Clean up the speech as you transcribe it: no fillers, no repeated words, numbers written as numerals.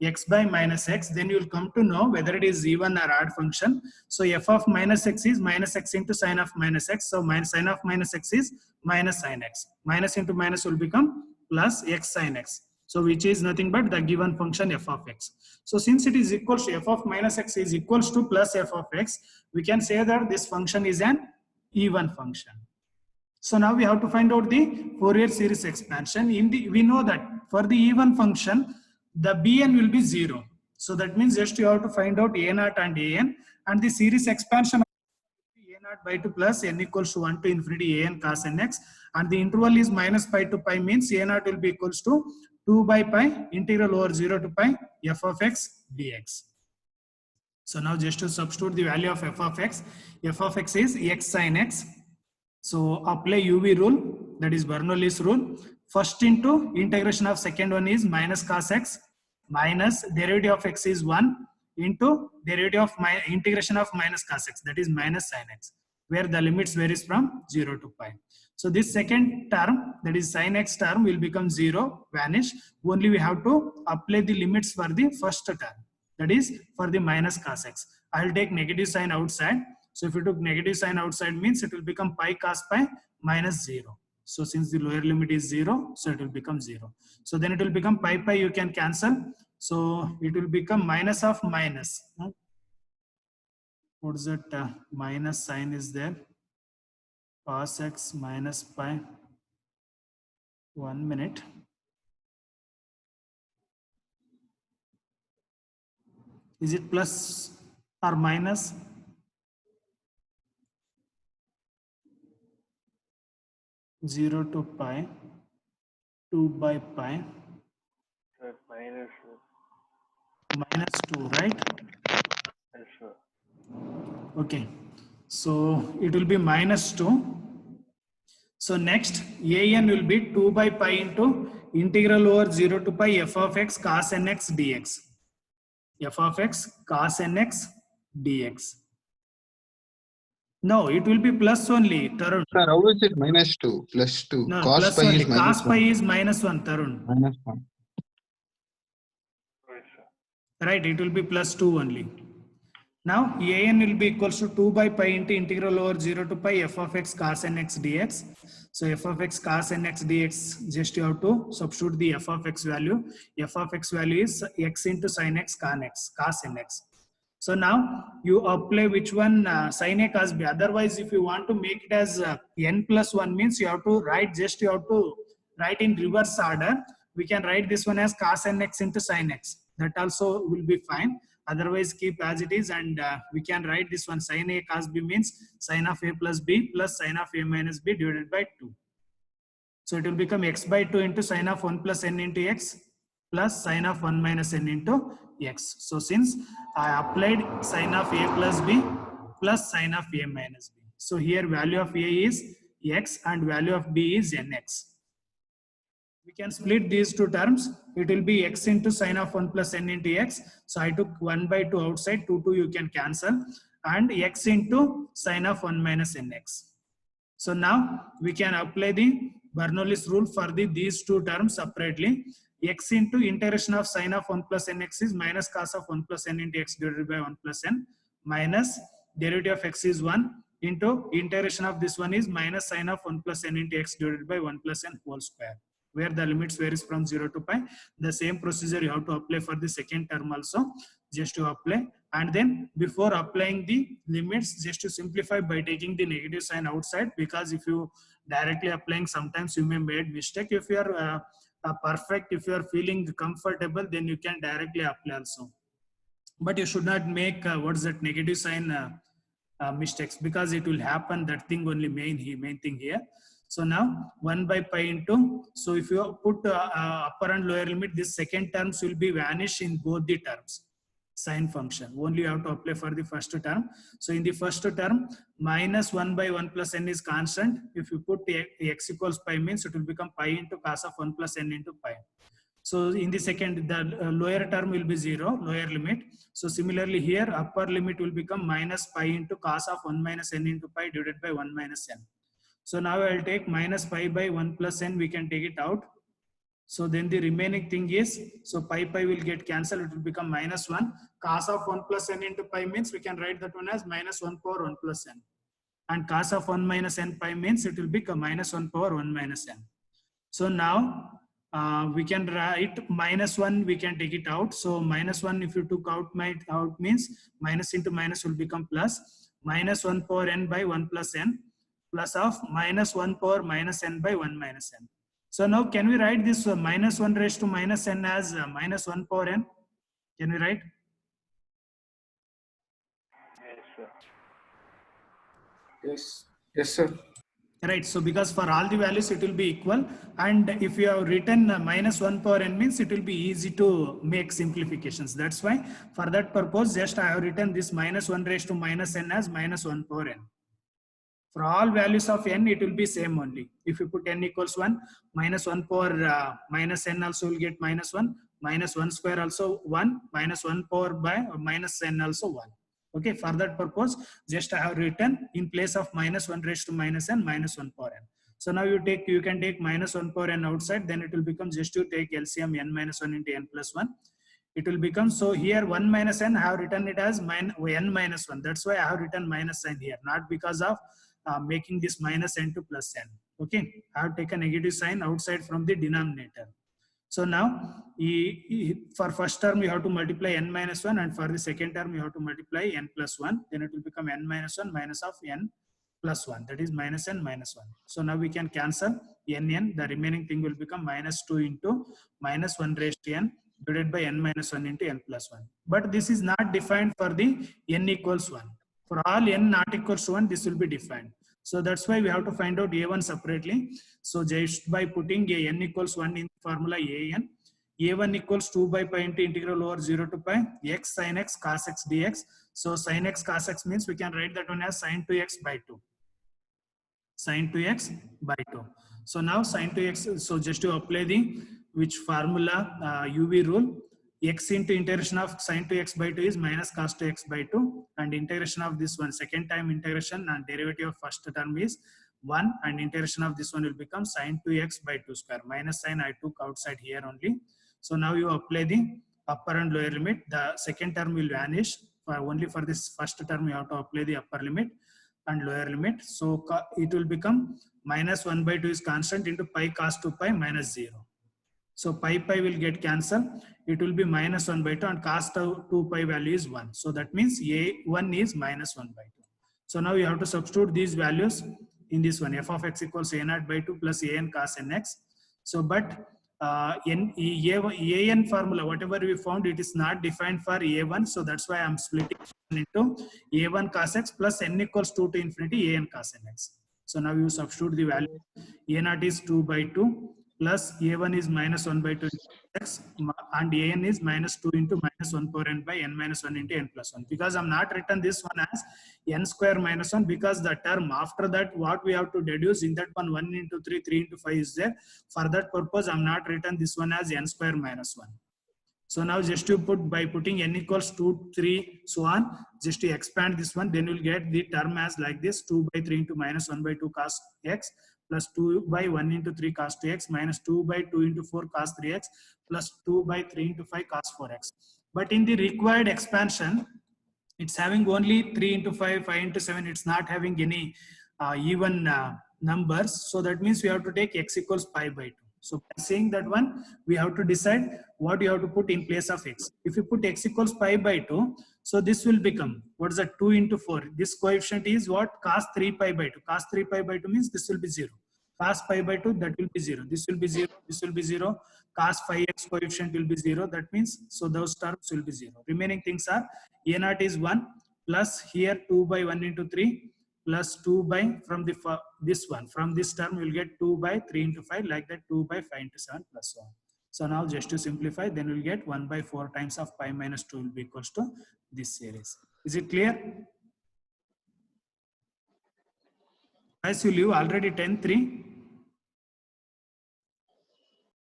x by minus x, then you will come to know whether it is even or odd function. So f of minus x is minus x into sine of minus x. So minus sine of minus x is minus sine x. Minus into minus will become plus x sine x. So which is nothing but the given function f of x. So since it is equal to f of minus x is equals to plus f of x, we can say that this function is an even function. So now we have to find out the Fourier series expansion. We know that for the even function, the bn will be 0. So that means just you have to find out a0 and an, and the series expansion a0 by 2 plus n equals to 1 to infinity an cos nx, and the interval is minus pi to pi, means a0 will be equals to 2 by pi integral over 0 to pi f of x dx. So now just to substitute the value of f of x is x sin x. So apply UV rule, that is Bernoulli's rule. First into integration of second one is minus cos x minus derivative of x is 1 into derivative of integration of minus cos x, that is minus sin x, where the limits varies from 0 to pi. So this second term, that is sin x term, will become 0, vanish. Only we have to apply the limits for the first term, that is for the minus cos x. I will take negative sign outside. So if you took negative sign outside, means it will become pi cos pi minus 0. So since the lower limit is 0, so it will become 0. So then it will become pi you can cancel. So it will become minus of minus. What is that? Minus sign is there. Cos x minus pi. 1 minute. Is it plus or minus? Zero to pi, 2 by pi, minus 2, right? Yes, sir. Okay, so it will be minus 2. So next, an will be 2 by pi into integral over 0 to pi f of x cos nx dx. F of x cos nx dx. No, it will be plus only, Tarun. Sir, how is it minus 2? Plus 2. No, Cos plus pi only. is minus Cos pi 1. is minus 1, Tarun. Minus 1. Right, sir. Right, it will be plus 2 only. Now, an will be equals to 2 by pi into integral over 0 to pi f of x cos nx dx. So f of x cos nx dx, just you have to substitute the f of x value. F of x value is x into sin x cos nx. So now you apply which one, sin a cos b. Otherwise, if you want to make it as n plus 1, means you have to write, just you have to write in reverse order. We can write this one as cos nx into sin x. That also will be fine. Otherwise, keep as it is, and we can write this one sin a cos b means sin of a plus b plus sin of a minus b divided by 2. So it will become x by 2 into sin of 1 plus n into x plus sin of 1 minus n into x. So since I applied sin of a plus b plus sin of a minus b. So here value of a is x and value of b is nx. We can split these two terms. It will be x into sin of 1 plus n into x. So I took 1 by 2 outside, 2 you can cancel, and x into sin of 1 minus nx. So now we can apply the Bernoulli's rule for these two terms separately. X into integration of sin of 1 plus nx is minus cos of 1 plus n into x divided by 1 plus n, minus derivative of x is 1 into integration of this one is minus sin of 1 plus n into x divided by 1 plus n whole square, where the limits varies from 0 to pi. The same procedure you have to apply for the second term also, just to apply. And then before applying the limits, just to simplify by taking the negative sign outside, because if you directly applying, sometimes you may make mistake. If you are perfect, if you are feeling comfortable, then you can directly apply also. But you should not make what is that negative sign mistakes, because it will happen, that thing only main thing here. So now 1 by pi into, so if you put upper and lower limit, this second terms will be vanished in both the terms. Sine function, only you have to apply for the first term. So in the first term, minus 1 by 1 plus n is constant. If you put x equals pi, means it will become pi into cos of 1 plus n into pi. So in the second, the lower term will be 0, lower limit. So similarly here, upper limit will become minus pi into cos of 1 minus n into pi divided by 1 minus n. So now I will take minus pi by 1 plus n, we can take it out. So then the remaining thing is, so pi will get cancelled, it will become minus 1. Cos of 1 plus n into pi means we can write that one as minus 1 power 1 plus n. And cos of 1 minus n pi means it will become minus 1 power 1 minus n. So now we can write minus 1, we can take it out. So minus 1, if you took out means minus into minus will become plus. Minus 1 power n by 1 plus n plus of minus 1 power minus n by 1 minus n. So now can we write this minus 1 raised to minus n as minus 1 power n? Can we write? Yes, sir. Yes. Yes, sir. Right, so because for all the values it will be equal, and if you have written minus 1 power n means it will be easy to make simplifications. That's why for that purpose just I have written this minus 1 raised to minus n as minus 1 power n. For all values of n it will be same only. If you put n equals 1, minus 1 power minus n also will get minus 1, minus 1 square also 1, minus 1 power by minus n also 1. Okay, for that purpose, just I have written in place of minus 1 raised to minus n, minus 1 power n. So now you can take minus 1 power n outside, then it will become just to take LCM n minus 1 into n plus 1. It will become, so here 1 minus n, I have written it as n minus 1. That's why I have written minus sign here, not because of making this minus n to plus n. Okay, I have taken negative sign outside from the denominator. So now, for first term you have to multiply n minus 1, and for the second term you have to multiply n plus 1. Then it will become n minus 1 minus of n plus 1. That is minus n minus 1. So now we can cancel n. The remaining thing will become minus 2 into minus 1 raised to n divided by n minus 1 into n plus 1. But this is not defined for the n equals 1. For all n not equals to 1, this will be defined. So that's why we have to find out a1 separately. So just by putting a n equals 1 in formula a1 equals 2 by pi into integral over 0 to pi x sin x cos x dx. So sin x cos x means we can write that one as sin 2x by 2. Sin 2x by 2. So now sin 2x, so just to apply the which formula UV rule, x into integration of sin 2x by 2 is minus cos 2x by 2, and integration of this one, second time integration and derivative of first term is 1, and integration of this one will become sin 2x by 2 square. Minus sign I took outside here only. So now you apply the upper and lower limit. The second term will vanish. Only for this first term you have to apply the upper limit and lower limit. So it will become minus 1 by 2 is constant into pi cos 2 pi minus 0. So pi will get cancelled. It will be minus 1 by 2, and cos 2 pi value is 1. So that means a1 is minus 1 by 2. So now you have to substitute these values in this one. F of x equals a0 by 2 plus an cos nx. So but an formula, whatever we found, it is not defined for a1. So that's why I'm splitting into a1 cos x plus n equals 2 to infinity an cos nx. So now you substitute the value. a0 is 2 by 2 plus a1 is minus 1 by 2 x, and an is minus 2 into minus 1 power n by n minus 1 into n plus 1. Because I'm not written this one as n square minus 1, because the term after that what we have to deduce in that one, 1 into 3, 3 into 5 is there. For that purpose I'm not written this one as n square minus 1. So now just to put, by putting n equals 2, 3, so on, just to expand this one, then you'll get the term as like this: 2 by 3 into minus 1 by 2 cos x plus 2 by 1 into 3 cos 2x minus 2 by 2 into 4 cos 3x plus 2 by 3 into 5 cos 4x. But in the required expansion, it's having only 3 into 5, 5 into 7. It's not having any even numbers. So that means we have to take x equals pi by 2. So by saying that one, we have to decide what you have to put in place of x. If you put x equals pi by 2, so this will become, what is that, 2 into 4. This coefficient is what? Cos 3 pi by 2. Cos 3 pi by 2 means this will be 0. Cos pi by 2, that will be 0. This will be 0. This will be 0. Cos 5x coefficient will be 0. That means, so those terms will be 0. Remaining things are a0 is 1 plus here 2 by 1 into 3 plus 2 by, from the this one, from this term you will get 2 by 3 into 5, like that 2 by 5 into 7 plus 1. So now just to simplify, then we'll get 1 by 4 times of pi minus 2 will be equals to this series. Is it clear? Guys, you leave already 10-3.